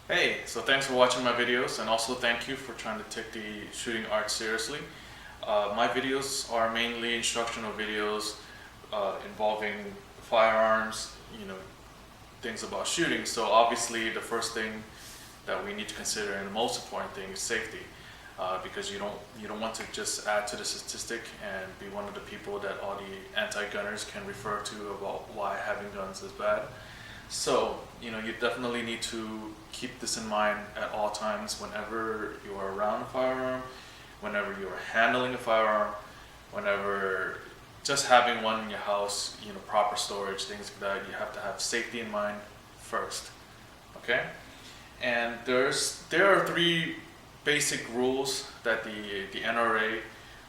Hey, so thanks for watching my videos, and also thank you for trying to take the shooting art seriously. My videos are mainly instructional videos involving firearms, things about shooting. So obviously the first thing that we need to consider and the most important thing is safety. Because you don't want to just add to the statistic and be one of the people that all the anti-gunners can refer to about why having guns is bad. So, you definitely need to keep this in mind at all times whenever you are around a firearm, whenever you are handling a firearm, whenever just having one in your house, proper storage, things like that. You have to have safety in mind first. Okay? And there are three basic rules that the NRA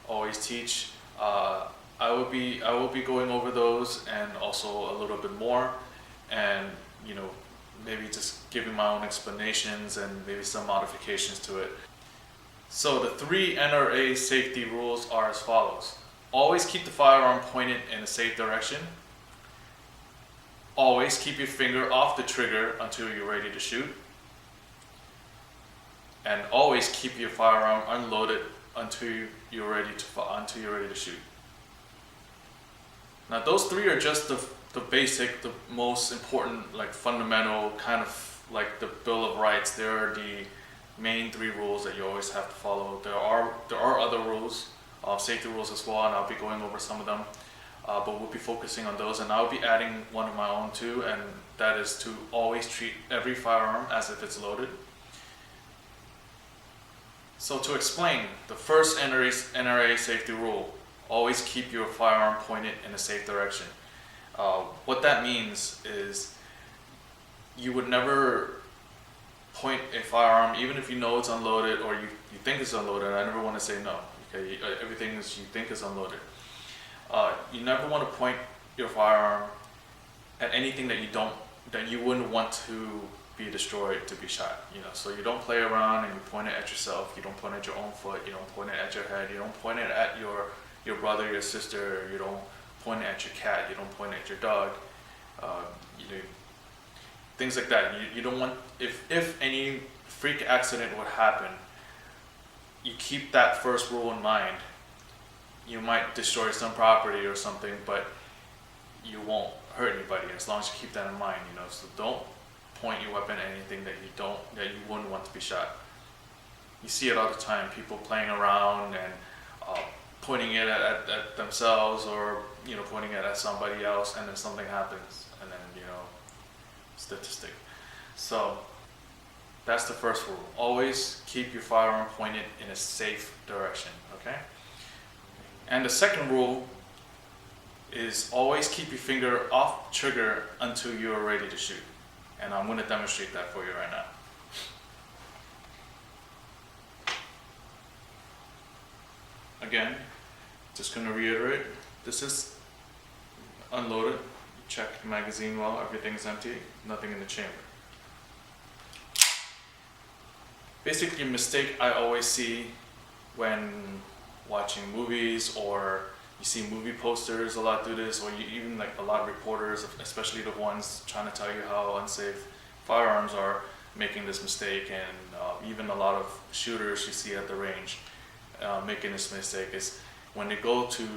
always teach. I will be going over those and also a little bit more, and maybe just giving my own explanations and maybe some modifications to it. So the three NRA safety rules are as follows: always keep the firearm pointed in a safe direction. Always keep your finger off the trigger until you're ready to shoot. And always keep your firearm unloaded until you're ready to shoot. Now those three are just the basic, the most important, like fundamental kind of like the Bill of Rights. They are the main three rules that you always have to follow. There are other rules, safety rules as well, and I'll be going over some of them. But we'll be focusing on those, and I'll be adding one of my own too, and that is to always treat every firearm as if it's loaded. So to explain, the first NRA safety rule: always keep your firearm pointed in a safe direction. What that means is you would never point a firearm, even if you know it's unloaded or you think it's unloaded. I never want to say no. Okay, everything you think is unloaded. You never want to point your firearm at anything that you wouldn't want to be destroyed, to be shot. So you don't play around and you point it at yourself. You don't point at your own foot. You don't point it at your head. You don't point it at your brother, your sister. You don't point it at your cat. You don't point it at your dog. Things like that. You don't want, if any freak accident would happen, you keep that first rule in mind. You might destroy some property or something, but you won't hurt anybody as long as you keep that in mind. So don't point your weapon at anything that you wouldn't want to be shot. You see it all the time. People playing around and pointing it at themselves, or pointing it at somebody else, and then something happens, and then statistic. So that's the first rule. Always keep your firearm pointed in a safe direction. Okay. And the second rule is always keep your finger off trigger until you are ready to shoot. And I'm going to demonstrate that for you right now. Again, just going to reiterate, this is unloaded. Check the magazine well, everything's empty, nothing in the chamber. Basically, a mistake I always see when watching movies, or you see movie posters a lot do this, or even like a lot of reporters, especially the ones trying to tell you how unsafe firearms are, making this mistake, and even a lot of shooters you see at the range making this mistake is when they go to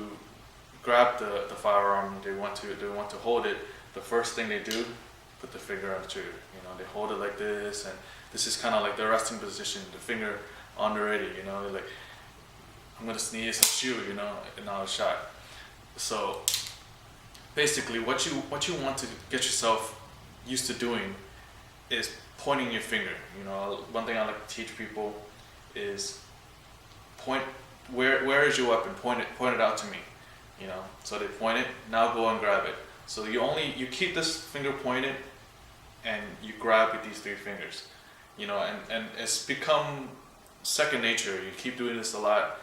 grab the firearm, they want to hold it. The first thing they do, put the finger on the trigger. They hold it like this, and this is kind of like the resting position, the finger on the ready. They're like, I'm gonna sneeze and shoot, and now it's shot. So basically, what you want to get yourself used to doing is pointing your finger. One thing I like to teach people is point where is your weapon? Point it out to me. So they point it. Now go and grab it. So you keep this finger pointed, and you grab with these three fingers. And it's become second nature. You keep doing this a lot,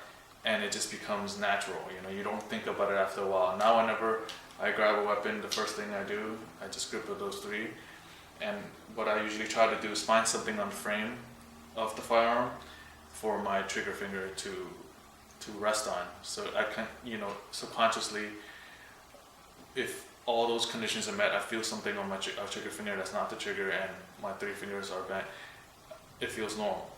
and it just becomes natural. You don't think about it after a while. Now whenever I grab a weapon, the first thing I do, I just grip with those three. And what I usually try to do is find something on the frame of the firearm for my trigger finger to rest on. So I can, subconsciously, if all those conditions are met, I feel something on my trigger finger that's not the trigger, and my three fingers are bent. it feels normal.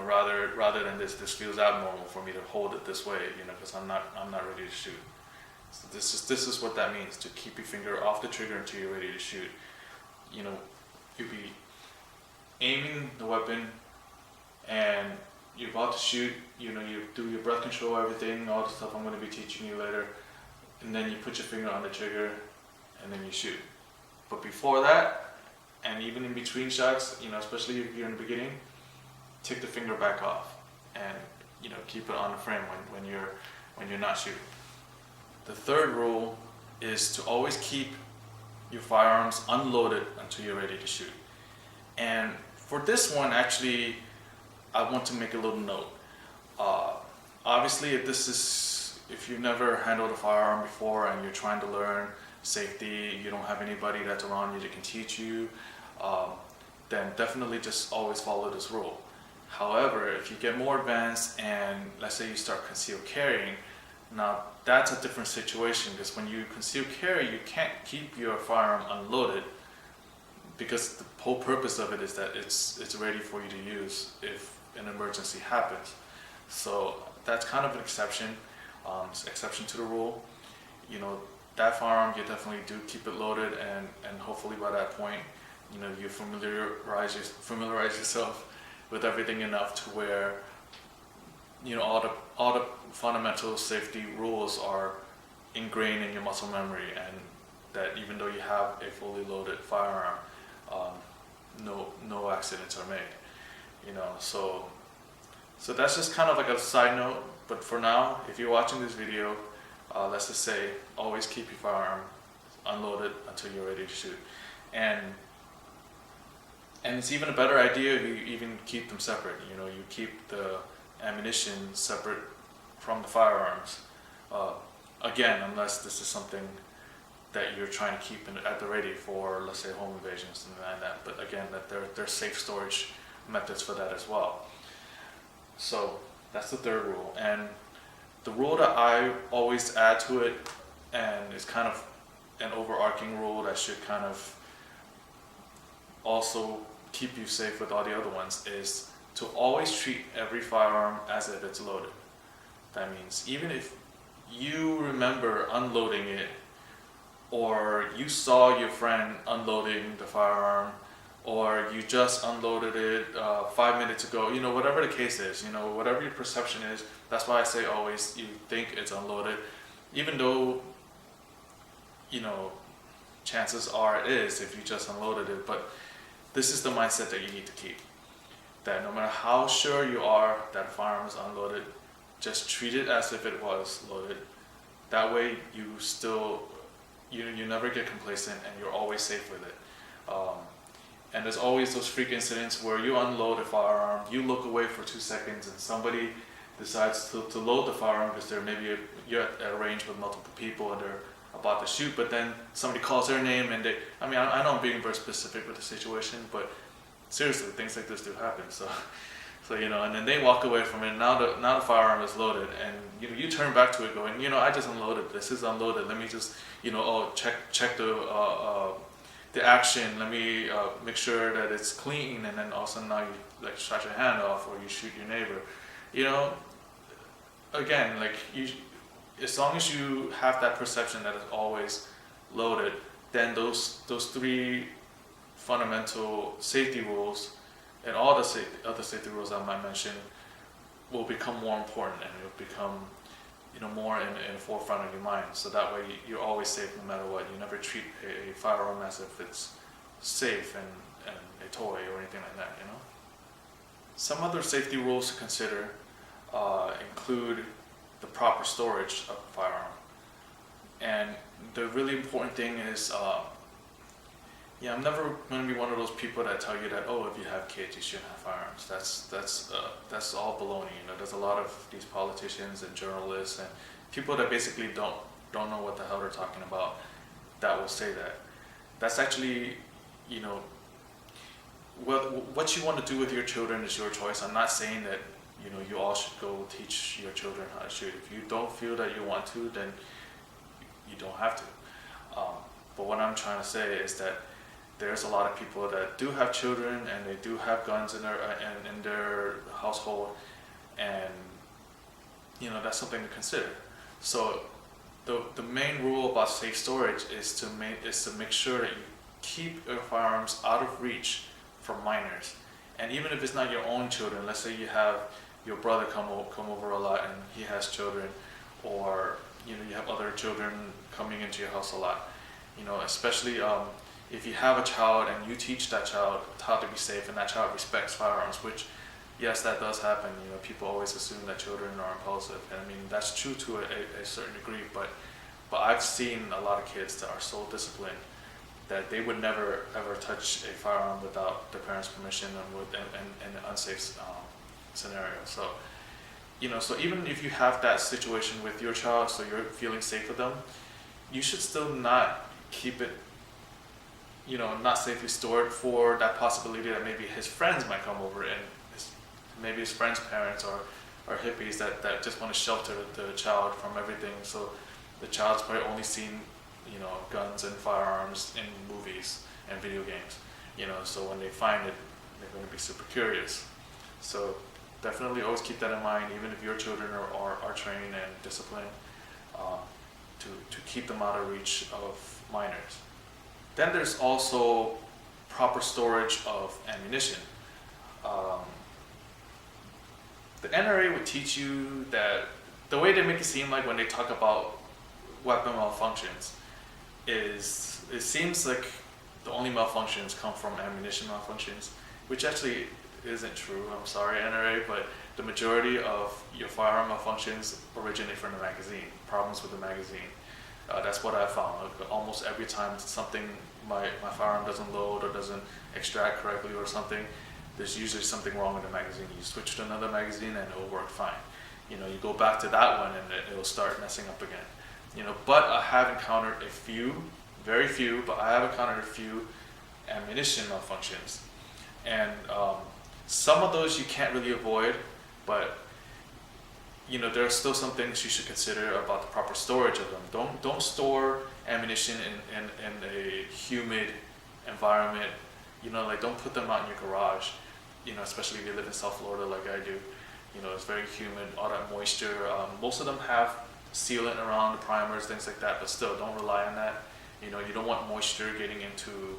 Rather than this feels abnormal for me to hold it this way, because I'm not ready to shoot. So this is what that means, to keep your finger off the trigger until you're ready to shoot. You'll be aiming the weapon and you're about to shoot, you do your breath control, everything, all the stuff I'm going to be teaching you later, and then you put your finger on the trigger and then you shoot. But before that, and even in between shots, especially if you're in the beginning, take the finger back off and keep it on the frame when you're not shooting. The third rule is to always keep your firearms unloaded until you're ready to shoot. And for this one, actually, I want to make a little note. Obviously, if you've never handled a firearm before and you're trying to learn safety, you don't have anybody that's around you that can teach you, then definitely just always follow this rule. However, if you get more advanced and let's say you start concealed carrying, now that's a different situation, because when you conceal carry, you can't keep your firearm unloaded, because the whole purpose of it is that it's ready for you to use if an emergency happens. So that's kind of an exception to the rule. That firearm, you definitely do keep it loaded, and hopefully by that point, you familiarize yourself with everything enough to where all the fundamental safety rules are ingrained in your muscle memory, and that even though you have a fully loaded firearm, no accidents are made. So that's just kind of like a side note. But for now, if you're watching this video, let's just say always keep your firearm unloaded until you're ready to shoot. And it's even a better idea if you even keep them separate. You keep the ammunition separate from the firearms. Again, unless this is something that you're trying to keep at the ready for, let's say, home invasion, something like that. But again, that there's safe storage methods for that as well. So that's the third rule. And the rule that I always add to it, and it's kind of an overarching rule that should kind of also keep you safe with all the other ones, is to always treat every firearm as if it's loaded. That means even if you remember unloading it, or you saw your friend unloading the firearm, or you just unloaded it 5 minutes ago, whatever the case is, whatever your perception is, that's why I say always you think it's unloaded, even though, chances are it is if you just unloaded it. But this is the mindset that you need to keep, that no matter how sure you are that a firearm is unloaded, just treat it as if it was loaded. That way you never get complacent, and you're always safe with it. And there's always those freak incidents where you unload a firearm, you look away for 2 seconds, and somebody decides to load the firearm because you're at a range with multiple people and they're about to shoot, but then somebody calls their name and I know I'm being very specific with the situation, but seriously, things like this do happen. So and then they walk away from it. Now the firearm is loaded, and you turn back to it going, I just unloaded. This is unloaded. Let me just check the action. Let me make sure that it's clean, and then all of a sudden now you shut your hand off, or you shoot your neighbor. Again, as long as you have that perception that it's always loaded, then those three fundamental safety rules and all the other safety rules I might mention will become more important, and it'll become more in the forefront of your mind. So that way you're always safe no matter what. You never treat a firearm as if it's safe and a toy or anything like that. Some other safety rules to consider include the proper storage of a firearm. And the really important thing is, I'm never going to be one of those people that tell you that, if you have kids, you shouldn't have firearms. That's all baloney. There's a lot of these politicians and journalists and people that basically don't know what the hell they're talking about that will say that. That's actually, what you want to do with your children is your choice. I'm not saying that you all should go teach your children how to shoot. If you don't feel that you want to, then you don't have to. But what I'm trying to say is that there's a lot of people that do have children and they do have guns in their household, and that's something to consider. So the main rule about safe storage is to make sure that you keep your firearms out of reach from minors. And even if it's not your own children, let's say you have your brother come over a lot and he has children, or you have other children coming into your house a lot. Especially if you have a child and you teach that child how to be safe and that child respects firearms, which yes, that does happen. People always assume that children are impulsive, and I mean that's true to a certain degree. But I've seen a lot of kids that are so disciplined that they would never ever touch a firearm without their parents' permission and in an unsafe scenario. So so even if you have that situation with your child, so you're feeling safe with them, you should still not keep it not safely stored for that possibility that maybe his friends might come over, and maybe his friends' parents are hippies that just want to shelter the child from everything. So the child's probably only seen guns and firearms in movies and video games. So when they find it, they're going to be super curious. So definitely always keep that in mind, even if your children are trained and disciplined, to keep them out of reach of minors. Then there's also proper storage of ammunition. The NRA would teach you that the way they make it seem like when they talk about weapon malfunctions is it seems like the only malfunctions come from ammunition malfunctions, which actually isn't true. I'm sorry, NRA, but the majority of your firearm malfunctions originate from the magazine, problems with the magazine. That's what I found. Like, almost every time my firearm doesn't load or doesn't extract correctly or something, there's usually something wrong with the magazine. You switch to another magazine and it'll work fine. You go back to that one and it'll start messing up again. But I have encountered a few, very few, but I have encountered a few ammunition malfunctions. And some of those you can't really avoid, but there are still some things you should consider about the proper storage of them. Don't store ammunition in a humid environment. Don't put them out in your garage. Especially if you live in South Florida like I do. It's very humid, all that moisture. Most of them have sealant around the primers, things like that, but still don't rely on that. You don't want moisture getting into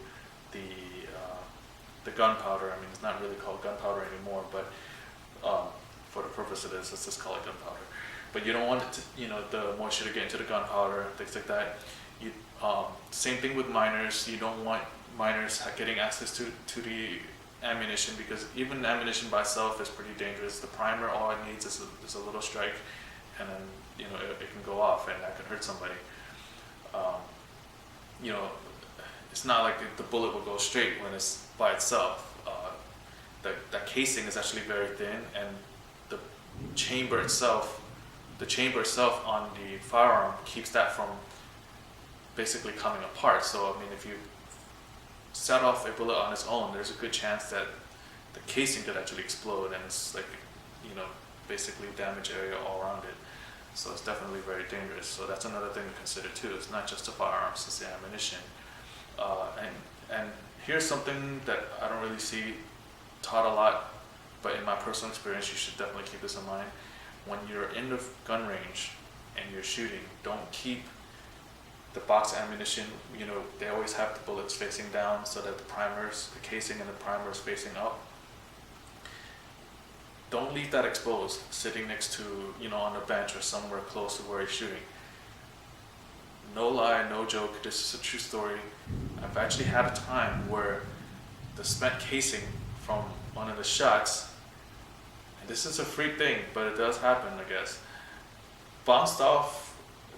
the gunpowder. I mean, it's not really called gunpowder anymore, but for the purpose of this, let's just call it gunpowder. But you don't want it to, the moisture to get into the gunpowder, things like that. Same thing with minors. You don't want minors getting access to the ammunition, because even ammunition by itself is pretty dangerous. The primer, all it needs is a little strike, and then it can go off, and that could hurt somebody. It's not like the bullet will go straight when it's by itself. That casing is actually very thin, and the chamber itself on the firearm keeps that from basically coming apart. So I mean, if you set off a bullet on its own, there's a good chance that the casing could actually explode, and it's like basically damage area all around it. So it's definitely very dangerous. So that's another thing to consider too. It's not just the firearms, it's the ammunition. And here's something that I don't really see taught a lot, but in my personal experience, you should definitely keep this in mind. When you're in the gun range and you're shooting, don't keep the box ammunition, they always have the bullets facing down so that the casing and the primer is facing up. Don't leave that exposed, sitting next to, on a bench or somewhere close to where you're shooting. No lie, no joke, this is a true story. I've actually had a time where the spent casing from one of the shots, and this is a freak thing, but it does happen, I guess, bounced off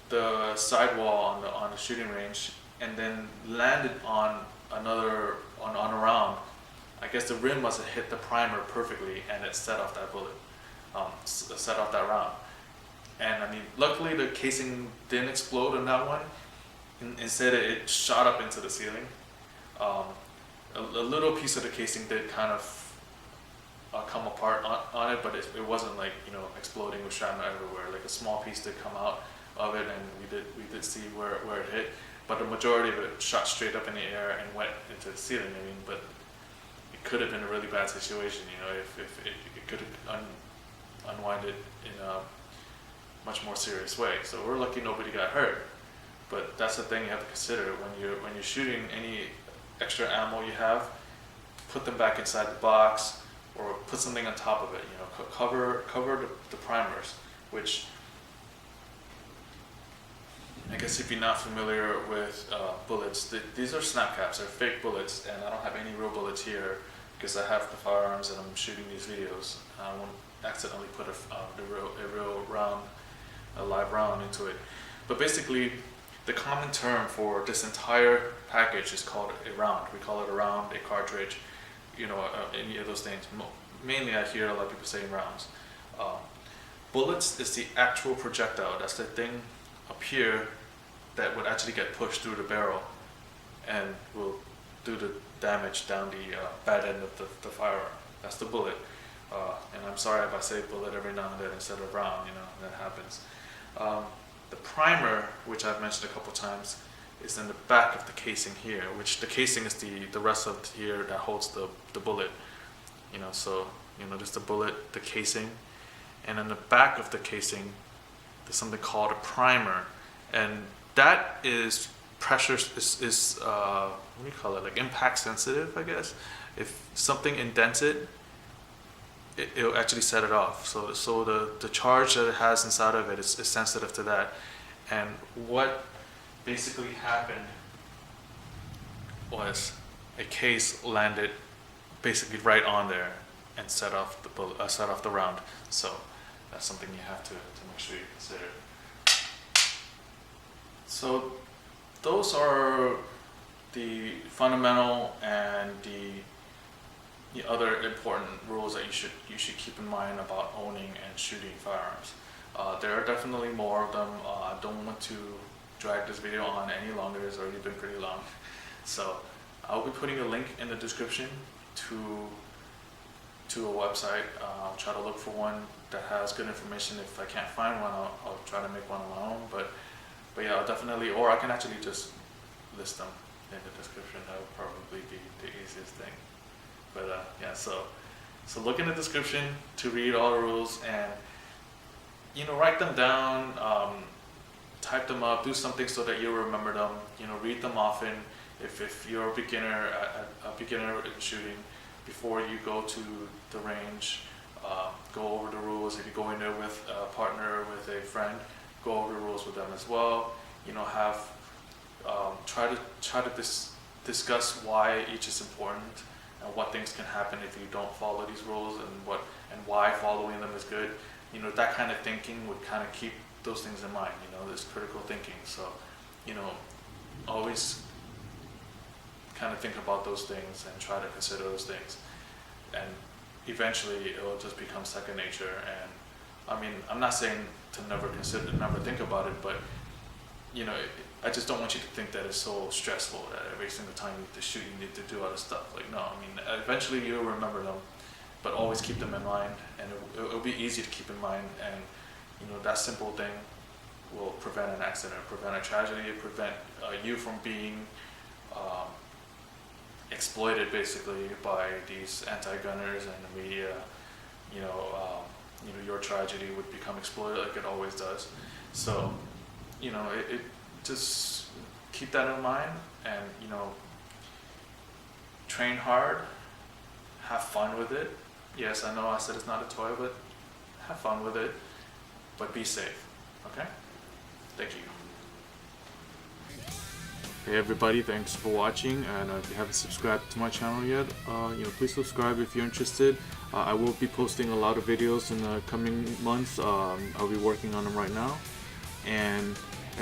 the sidewall on the shooting range and then landed on a round. I guess the rim must have hit the primer perfectly, and it set off that bullet, set off that round. And I mean, luckily the casing didn't explode on that one. Instead, it shot up into the ceiling. A little piece of the casing did kind of come apart on it, but it wasn't like exploding with shrapnel everywhere. Like a small piece did come out of it, and we did see where it hit. but the majority of it shot straight up in the air and went into the ceiling. I mean, but it could have been a really bad situation, you know, if it could have unwinded in a much more serious way. So we're lucky nobody got hurt. But that's the thing you have to consider when you're shooting any extra ammo you have. Put them back inside the box, or put something on top of it. You know, cover the primers, which I guess if you're not familiar with bullets, these are snap caps. They're fake bullets, and I don't have any real bullets here because I have the firearms and I'm shooting these videos. I won't accidentally put a live round into it. But basically, the common term for this entire package is called a round. We call it a round, a cartridge, you know, any of those things. Mainly I hear a lot of people saying rounds. Bullets is the actual projectile. That's the thing up here that would actually get pushed through the barrel and will do the damage down the bad end of the firearm. That's the bullet. And I'm sorry if I say bullet every now and then instead of round, you know, that happens. The primer, which I've mentioned a couple times, is in the back of the casing here, which the casing is the rest of here that holds the bullet. You know, so, you know, there's the bullet, the casing, and in the back of the casing, there's something called a primer, and that is pressure, what do you call it, like impact sensitive, I guess. If something indents it, it'll actually set it off. So the charge that it has inside of it is sensitive to that. And what basically happened was a case landed basically right on there and set off the round. So that's something you have to make sure you consider. So those are the fundamental and the other important rules that you should keep in mind about owning and shooting firearms. There are definitely more of them. I don't want to drag this video on any longer. It's already been pretty long. So I'll be putting a link in the description to a website. I'll try to look for one that has good information. If I can't find one, I'll try to make one of my own. But yeah, I'll definitely, or I can actually just list them in the description. That would probably be the easiest thing. But yeah, so look in the description to read all the rules, and you know, write them down, type them up, do something so that you'll remember them. You know, read them often. If you're a beginner in shooting, before you go to the range, go over the rules. If you go in there with a partner or with a friend, go over the rules with them as well. You know, try to discuss why each is important and what things can happen if you don't follow these rules, and why following them is good. You know, that kind of thinking would kind of keep those things in mind. You know, this critical thinking. So, you know, always kind of think about those things and try to consider those things, and eventually it will just become second nature. And I mean, I'm not saying to never think about it, but you know, I just don't want you to think that it's so stressful that every single time you need to shoot, you need to do other stuff. Like, no, I mean, eventually you'll remember them, but always keep them in mind, and it'll be easy to keep in mind. And you know, that simple thing will prevent an accident, prevent a tragedy, prevent you from being exploited basically by these anti-gunners and the media. You know, your tragedy would become exploited like it always does. So, you know, it just keep that in mind, and you know, train hard, have fun with it. Yes, I know I said it's not a toy, but have fun with it, but be safe. Okay? Thank you. Hey everybody, thanks for watching, and if you haven't subscribed to my channel yet, you know, please subscribe if you're interested. I will be posting a lot of videos in the coming months. I'll be working on them right now, and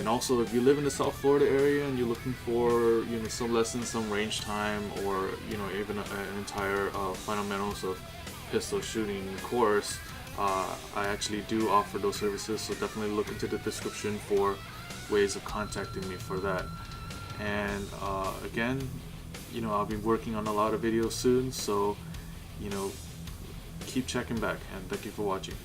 also if you live in the South Florida area and you're looking for, you know, some lessons, some range time, or you know, even an entire fundamentals of pistol shooting course, I actually do offer those services. So definitely look into the description for ways of contacting me for that. And again, you know, I'll be working on a lot of videos soon, so you know, keep checking back, and thank you for watching.